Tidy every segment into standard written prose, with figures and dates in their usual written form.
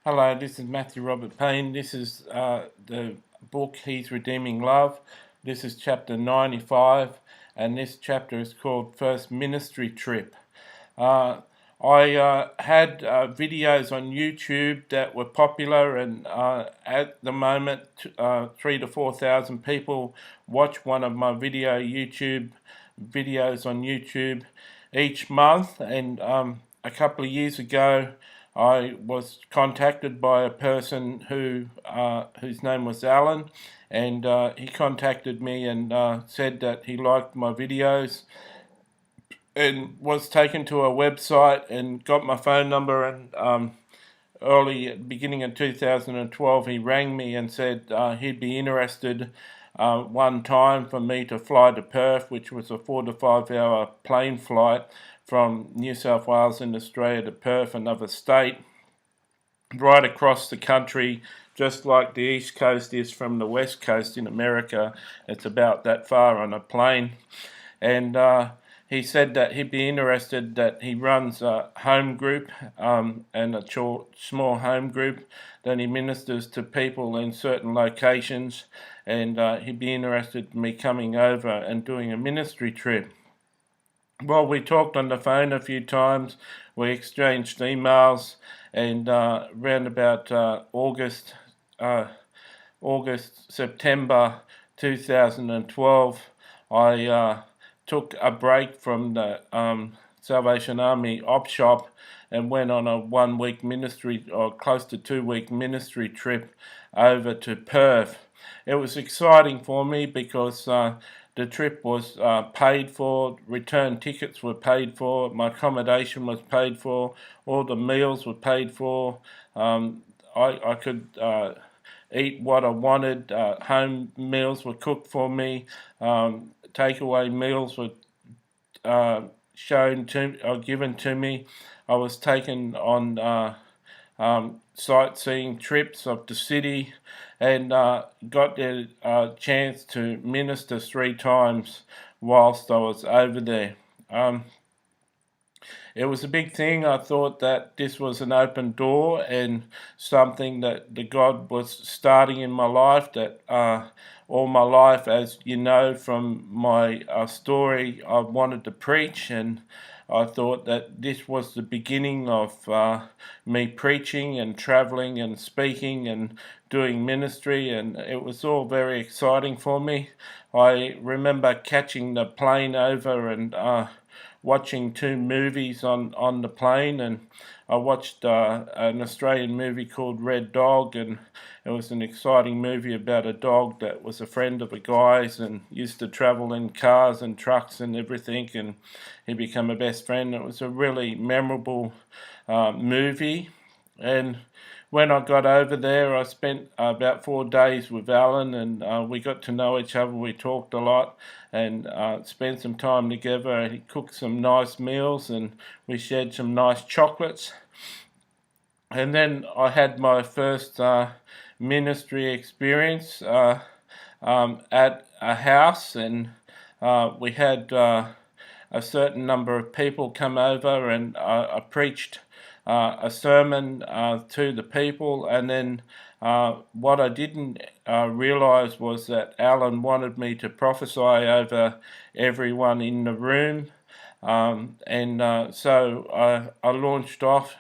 Hello, this is Matthew Robert Payne. This is the book He's Redeeming Love. This is chapter 95, and this chapter is called First Ministry Trip. I had videos on YouTube that were popular, and at the moment, 3,000 to 4,000 people watch one of my YouTube videos on YouTube each month. And a couple of years ago, I was contacted by a person whose name was Alan, and he contacted me and said that he liked my videos and was taken to a website and got my phone number. And beginning of 2012, he rang me and said he'd be interested one time for me to fly to Perth, which was a 4 to 5 hour plane flight from New South Wales in Australia to Perth, another state, right across the country, just like the East Coast is from the West Coast in America. It's about that far on a plane. And he said that he'd be interested, that he runs a home group and a small home group that he ministers to people in certain locations, and he'd be interested in me coming over and doing a ministry trip. Well, we talked on the phone a few times, we exchanged emails, and around about September 2012, I took a break from the Salvation Army op shop and went on a 1 week ministry, or close to 2 week ministry trip over to Perth. It was exciting for me because the trip was paid for, return tickets were paid for, my accommodation was paid for, all the meals were paid for. I could eat what I wanted. Home meals were cooked for me. Takeaway meals were given to me. I was taken on sightseeing trips of the city, and got the chance to minister 3 times whilst I was over there. It was a big thing. I thought that this was an open door and something that the God was starting in my life, that all my life, as you know from my story, I wanted to preach, and I thought that this was the beginning of me preaching and traveling and speaking and doing ministry, and it was all very exciting for me. I remember catching the plane over and watching 2 movies on the plane, and I watched an Australian movie called Red Dog, and it was an exciting movie about a dog that was a friend of a guy's and used to travel in cars and trucks and everything, and he became a best friend. It was a really memorable movie. And when I got over there, I spent about 4 days with Alan, and we got to know each other. We talked a lot and spent some time together. He cooked some nice meals, and we shared some nice chocolates. And then I had my first ministry experience at a house, and we had a certain number of people come over, and I preached a sermon to the people. And then what I didn't realize was that Alan wanted me to prophesy over everyone in the room, so I launched off.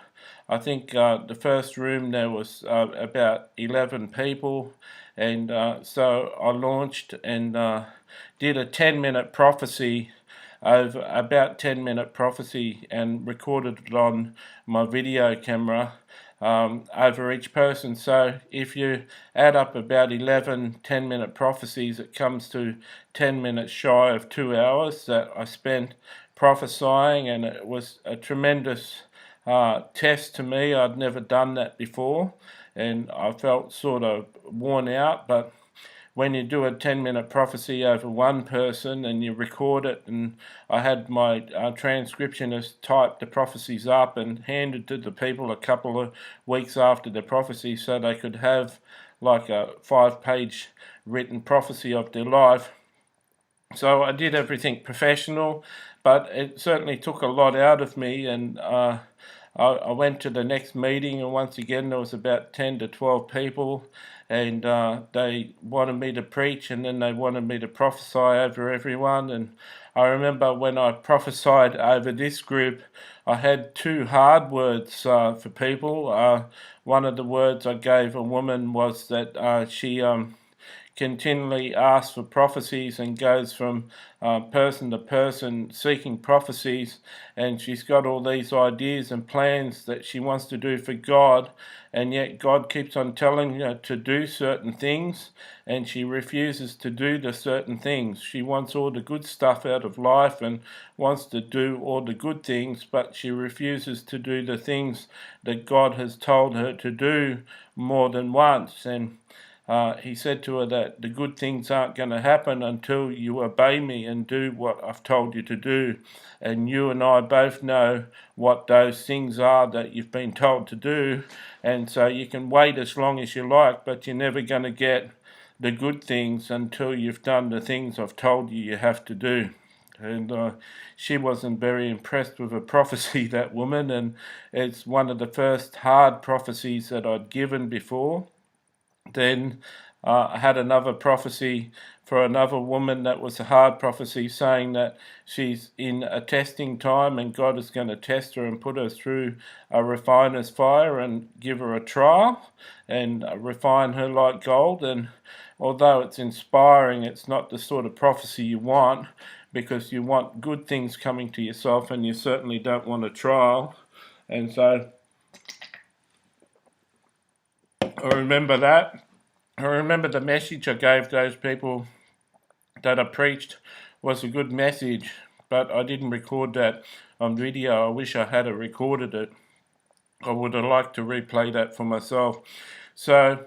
I think the first room there was about 11 people, and so I launched and did a 10-minute prophecy, over about 10-minute prophecy, and recorded it on my video camera over each person. So if you add up about 11 10-minute prophecies, it comes to 10 minutes shy of 2 hours that I spent prophesying, and it was a tremendous test to me. I'd never done that before, and I felt sort of worn out. But when you do a 10-minute prophecy over one person and you record it, and I had my transcriptionist type the prophecies up and handed to the people a couple of weeks after the prophecy, so they could have like a 5-page written prophecy of their life. So I did everything professional, but it certainly took a lot out of me, and I went to the next meeting, and once again there was about 10 to 12 people, and they wanted me to preach, and then they wanted me to prophesy over everyone. And I remember when I prophesied over this group, I had two hard words for people. One of the words I gave a woman was that she continually asks for prophecies and goes from person to person seeking prophecies, and she's got all these ideas and plans that she wants to do for God, and yet God keeps on telling her to do certain things, and she refuses to do the certain things. She wants all the good stuff out of life and wants to do all the good things, but she refuses to do the things that God has told her to do more than once. And he said to her that the good things aren't going to happen until you obey me and do what I've told you to do. And you and I both know what those things are that you've been told to do. And so you can wait as long as you like, but you're never going to get the good things until you've done the things I've told you you have to do. And she wasn't very impressed with a prophecy, that woman, and it's one of the first hard prophecies that I'd given before. Then I had another prophecy for another woman that was a hard prophecy, saying that she's in a testing time and God is going to test her and put her through a refiner's fire and give her a trial and refine her like gold. And although it's inspiring, it's not the sort of prophecy you want, because you want good things coming to yourself and you certainly don't want a trial. And so I remember that. I remember the message I gave those people that I preached was a good message, but I didn't record that on video. I wish I had recorded it. I would have liked to replay that for myself. So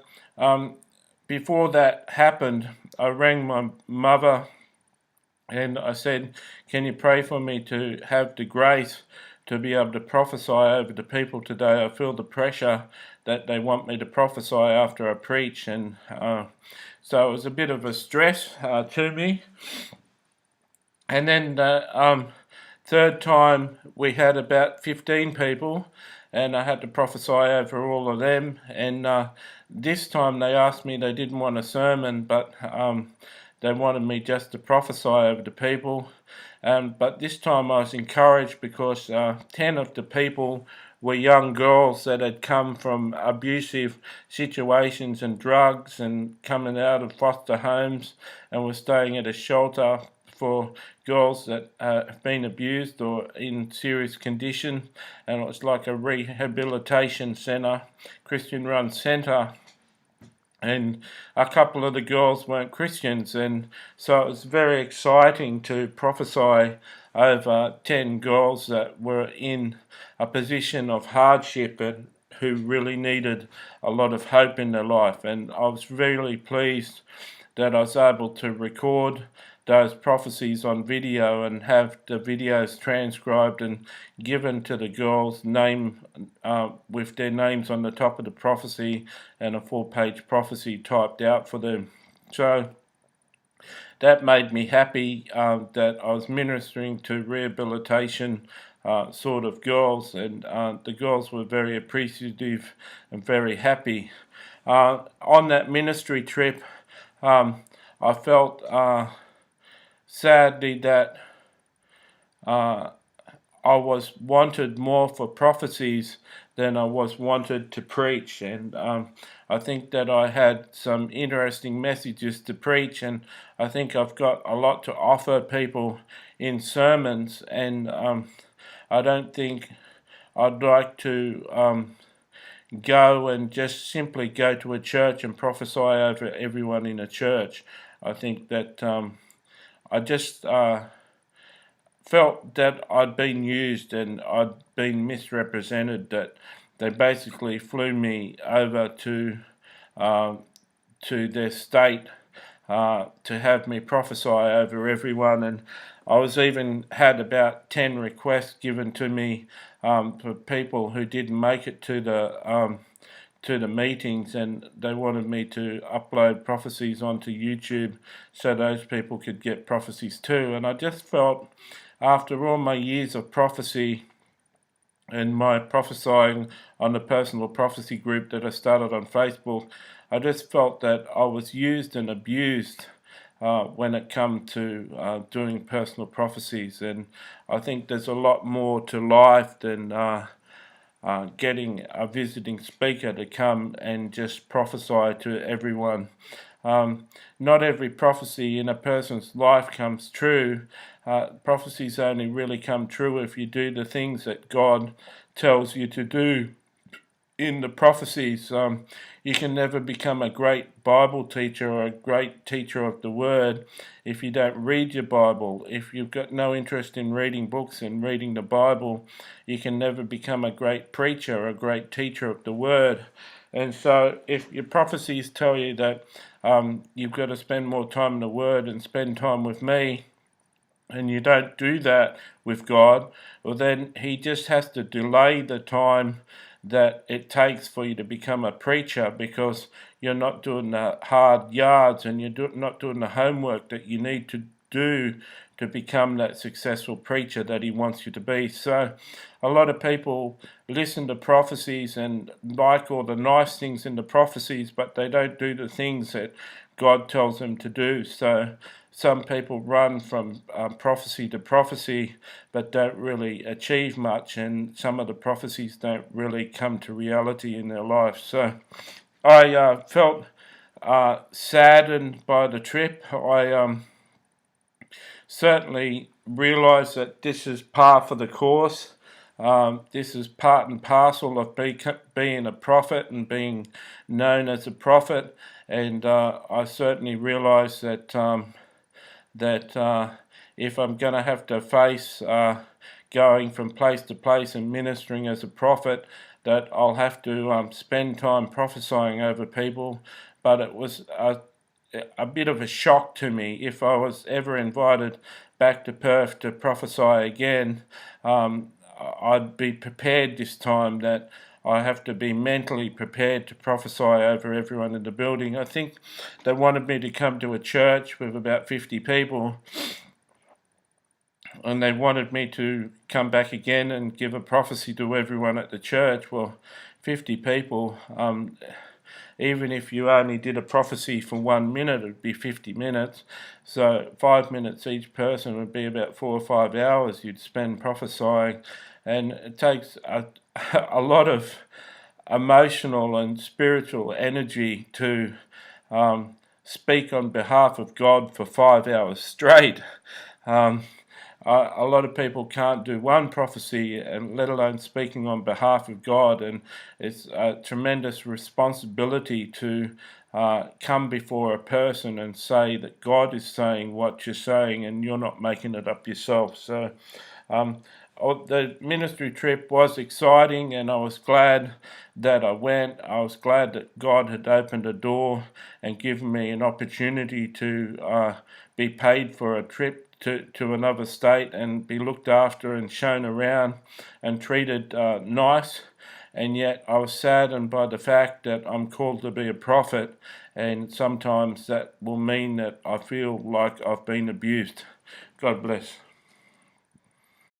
before that happened, I rang my mother and I said, can you pray for me to have the grace to be able to prophesy over the people today? I feel the pressure that they want me to prophesy after I preach. And so it was a bit of a stress to me. And then the third time we had about 15 people, and I had to prophesy over all of them. And this time they asked me, they didn't want a sermon, but they wanted me just to prophesy over the people. But this time I was encouraged because 10 of the people were young girls that had come from abusive situations and drugs and coming out of foster homes and were staying at a shelter for girls that have been abused or in serious condition. And it was like a rehabilitation centre, Christian-run centre. And a couple of the girls weren't Christians, and so it was very exciting to prophesy over 10 girls that were in a position of hardship and who really needed a lot of hope in their life. And I was really pleased that I was able to record those prophecies on video and have the videos transcribed and given to the girls, with their names on the top of the prophecy and a 4-page prophecy typed out for them. So that made me happy that I was ministering to rehabilitation sort of girls, and the girls were very appreciative and very happy. On that ministry trip, I felt sadly that I was wanted more for prophecies than I was wanted to preach, and I think that I had some interesting messages to preach, and I think I've got a lot to offer people in sermons, and I don't think I'd like to go and just simply go to a church and prophesy over everyone in a church. I think that I just felt that I'd been used and I'd been misrepresented, that they basically flew me over to their state to have me prophesy over everyone. And I was even had about 10 requests given to me for people who didn't make it to the meetings, and they wanted me to upload prophecies onto YouTube so those people could get prophecies too. And I just felt, after all my years of prophecy, and my prophesying on the personal prophecy group that I started on Facebook, I just felt that I was used and abused when it come to doing personal prophecies. And I think there's a lot more to life than getting a visiting speaker to come and just prophesy to everyone. Not every prophecy in a person's life comes true. Prophecies only really come true if you do the things that God tells you to do in the prophecies. You can never become a great Bible teacher or a great teacher of the Word if you don't read your Bible. If you've got no interest in reading books and reading the Bible, you can never become a great preacher or a great teacher of the Word. And so if your prophecies tell you that you've got to spend more time in the Word and spend time with me, and you don't do that with God, well, then He just has to delay the time that it takes for you to become a preacher, because you're not doing the hard yards and you're not doing the homework that you need to do to become that successful preacher that He wants you to be. So a lot of people listen to prophecies and like all the nice things in the prophecies, but they don't do the things that God tells them to do. So some people run from prophecy to prophecy but don't really achieve much, and some of the prophecies don't really come to reality in their life. So I felt saddened by the trip. I certainly realised that this is par for the course. This is part and parcel of being a prophet and being known as a prophet, and I certainly realised that if I'm going to have to face going from place to place and ministering as a prophet, that I'll have to spend time prophesying over people. But it was a bit of a shock to me. If I was ever invited back to Perth to prophesy again, I'd be prepared this time, that I have to be mentally prepared to prophesy over everyone in the building. I think they wanted me to come to a church with about 50 people, and they wanted me to come back again and give a prophecy to everyone at the church. Well, 50 people, even if you only did a prophecy for 1 minute, it would be 50 minutes. So 5 minutes each person would be about 4 or 5 hours you'd spend prophesying. And it takes a lot of emotional and spiritual energy to speak on behalf of God for 5 hours straight. A lot of people can't do one prophecy, and let alone speaking on behalf of God, and it's a tremendous responsibility to come before a person and say that God is saying what you're saying and you're not making it up yourself. So the ministry trip was exciting, and I was glad that I went. I was glad that God had opened a door and given me an opportunity to be paid for a trip to another state and be looked after and shown around and treated nice. And yet I was saddened by the fact that I'm called to be a prophet, and sometimes that will mean that I feel like I've been abused. God bless.